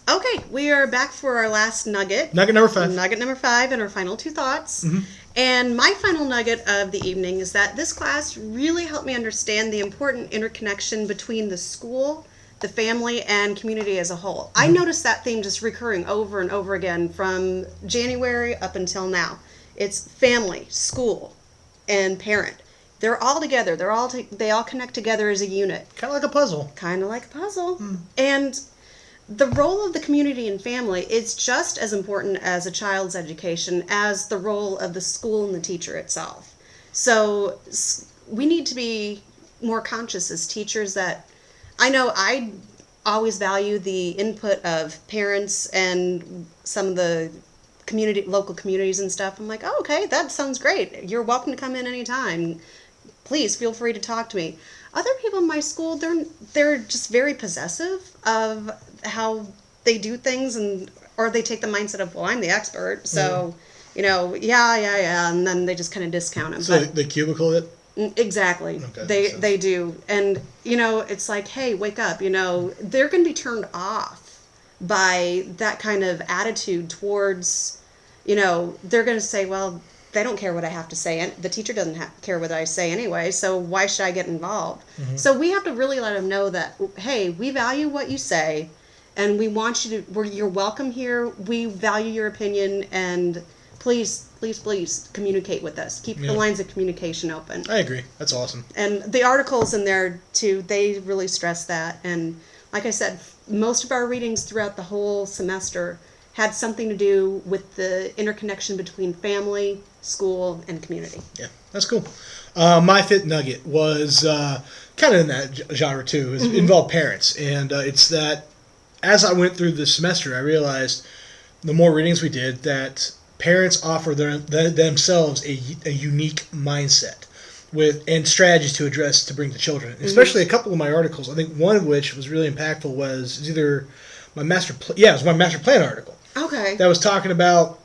Okay, we are back for our last nugget. Nugget number 5. Nugget number 5 and our final 2 thoughts. Mm-hmm. And my final nugget of the evening is that this class really helped me understand the important interconnection between the school, the family, and community as a whole. Mm-hmm. I noticed that theme just recurring over and over again from January up until now. It's family, school, and parent. They're all together. They all connect together as a unit. Kind of like a puzzle. Kind of like a puzzle. Mm. And the role of the community and family is just as important as a child's education as the role of the school and the teacher itself. So we need to be more conscious as teachers that I know I always value the input of parents and some of the local communities and stuff. I'm like, oh, okay, that sounds great. You're welcome to come in anytime. Please feel free to talk to me. Other people in my school, they're just very possessive of how they do things, or they take the mindset of, well, I'm the expert, so yeah, and then they just kind of discount them. So they cubicle it. Exactly. Okay, they do, and it's like, hey, wake up. They're going to be turned off by that kind of attitude towards, they're going to say, well, they don't care what I have to say, and the teacher doesn't care what I say anyway, so why should I get involved? Mm-hmm. So we have to really let them know that, hey, we value what you say, and we want you to, you're welcome here, we value your opinion, and please communicate with us. Keep the lines of communication open. I agree. That's awesome. And the articles in there, too, they really stress that. And like I said, most of our readings throughout the whole semester had something to do with the interconnection between family, school, and community. Yeah, that's cool. My fifth nugget was kind of in that genre too. It involved parents, and it's that as I went through the semester, I realized the more readings we did that parents offer themselves a unique mindset and strategies to bring to children. Especially a couple of my articles. I think one of which was really impactful was either my master plan article. Okay. That was talking about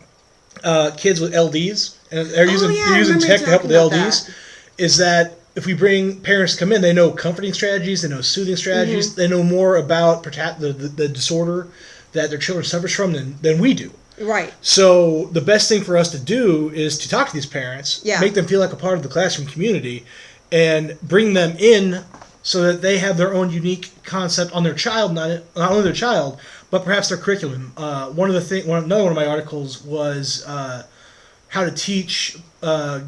kids with LDs, and they're using tech to help with LDs. Is that if we bring parents to come in, they know comforting strategies, they know soothing strategies, they know more about the disorder that their children suffers from than we do. Right. So the best thing for us to do is to talk to these parents, make them feel like a part of the classroom community, and bring them in so that they have their own unique concept on their child, not only their child, but perhaps their curriculum. Another one of my articles was how to teach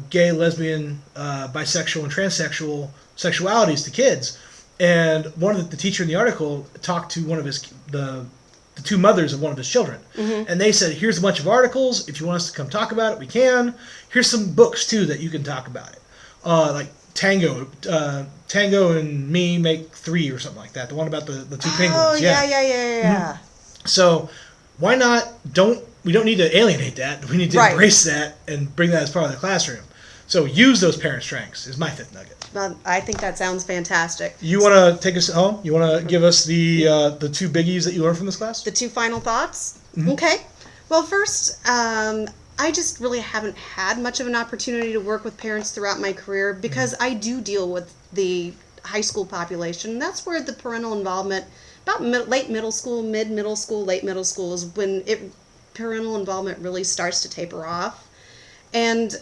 gay, lesbian, bisexual, and transsexual sexualities to kids. And the teacher in the article talked to one of the two mothers of one of his children. And they said, here's a bunch of articles. If you want us to come talk about it, we can. Here's some books, too, that you can talk about it. Like Tango and Me Make Three or something like that. The one about the two penguins. Oh, yeah. So why not? We don't need to alienate that. We need to embrace that and bring that as part of the classroom. So use those parent strengths is my fifth nugget. I think that sounds fantastic. You want to take us home? You want to give us the two biggies that you learned from this class? The two final thoughts? Okay. Well, first, I just really haven't had much of an opportunity to work with parents throughout my career because I do deal with the high school population. That's where the parental involvement, about late middle school, mid-middle school, late middle school, is when parental involvement really starts to taper off. And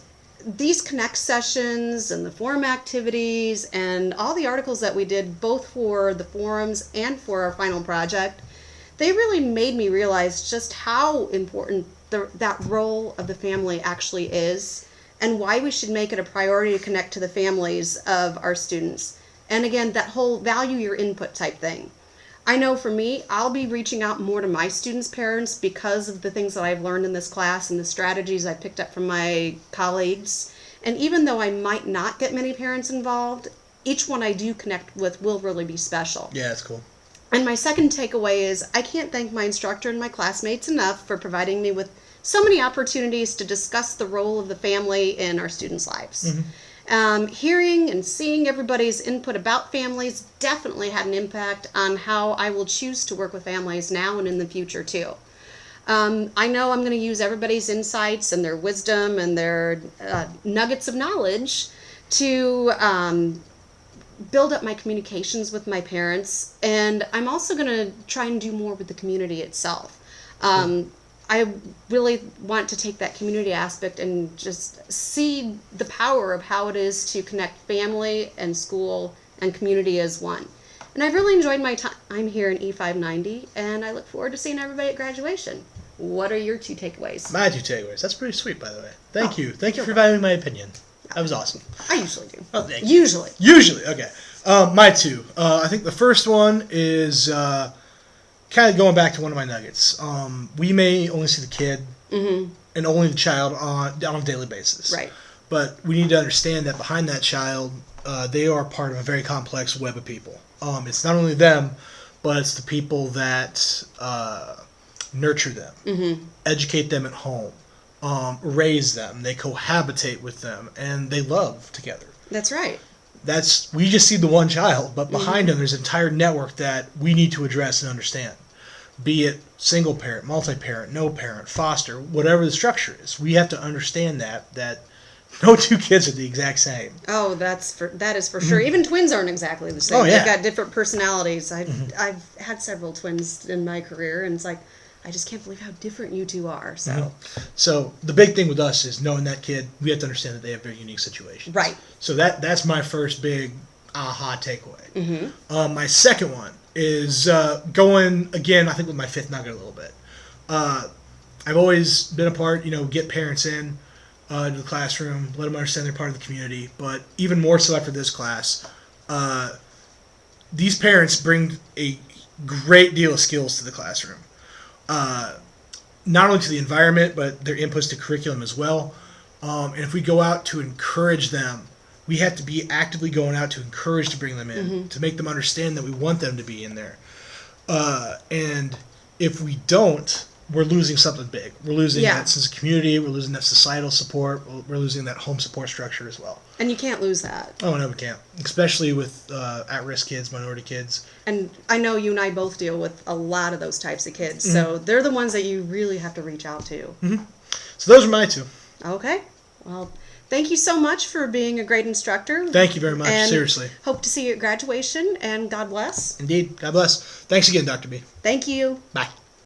these connect sessions and the forum activities and all the articles that we did both for the forums and for our final project, they really made me realize just how important that role of the family actually is and why we should make it a priority to connect to the families of our students. And again, that whole value your input type thing. I know for me, I'll be reaching out more to my students' parents because of the things that I've learned in this class and the strategies I picked up from my colleagues. And even though I might not get many parents involved, each one I do connect with will really be special. Yeah, that's cool. And my second takeaway is I can't thank my instructor and my classmates enough for providing me with so many opportunities to discuss the role of the family in our students' lives. Hearing and seeing everybody's input about families definitely had an impact on how I will choose to work with families now and in the future too. I know I'm going to use everybody's insights and their wisdom and their nuggets of knowledge to build up my communications with my parents, and I'm also going to try and do more with the community itself. I really want to take that community aspect and just see the power of how it is to connect family and school and community as one. And I've really enjoyed my time here in E590, and I look forward to seeing everybody at graduation. What are your 2 takeaways? My 2 takeaways. That's pretty sweet, by the way. Thank you. Thank you for valuing my opinion. That was awesome. I usually do. Oh, thank you. Usually, okay. My 2. I think the first one is kind of going back to one of my nuggets. We may only see the kid and only the child on a daily basis. Right. But we need to understand that behind that child, they are part of a very complex web of people. It's not only them, but it's the people that nurture them, educate them at home, raise them, they cohabitate with them, and they love together. That's right. We just see the one child, but behind them there's an entire network that we need to address and understand. Be it single parent, multi-parent, no parent, foster, whatever the structure is. We have to understand that no 2 kids are the exact same. Oh, that is for sure. Even twins aren't exactly the same. Oh, yeah. They've got different personalities. I've had several twins in my career, and it's like, I just can't believe how different you 2 are. So the big thing with us is knowing that kid, we have to understand that they have very unique situations. Right. So that's my first big aha takeaway. My second one is going, again, I think with my 5th nugget a little bit. I've always been a part, get parents in to the classroom, let them understand they're part of the community, but even more so after this class, these parents bring a great deal of skills to the classroom. Not only to the environment, but their inputs to curriculum as well. And if we go out to encourage them, we have to be actively going out to encourage to bring them in, to make them understand that we want them to be in there. And if we don't, we're losing something big. We're losing that sense of community. We're losing that societal support. We're losing that home support structure as well. And you can't lose that. Oh, no, we can't. Especially with at-risk kids, minority kids. And I know you and I both deal with a lot of those types of kids. So they're the ones that you really have to reach out to. So those are my 2. Okay. Well, thank you so much for being a great instructor. Thank you very much. And seriously. Hope to see you at graduation, and God bless. Indeed. God bless. Thanks again, Dr. B. Thank you. Bye.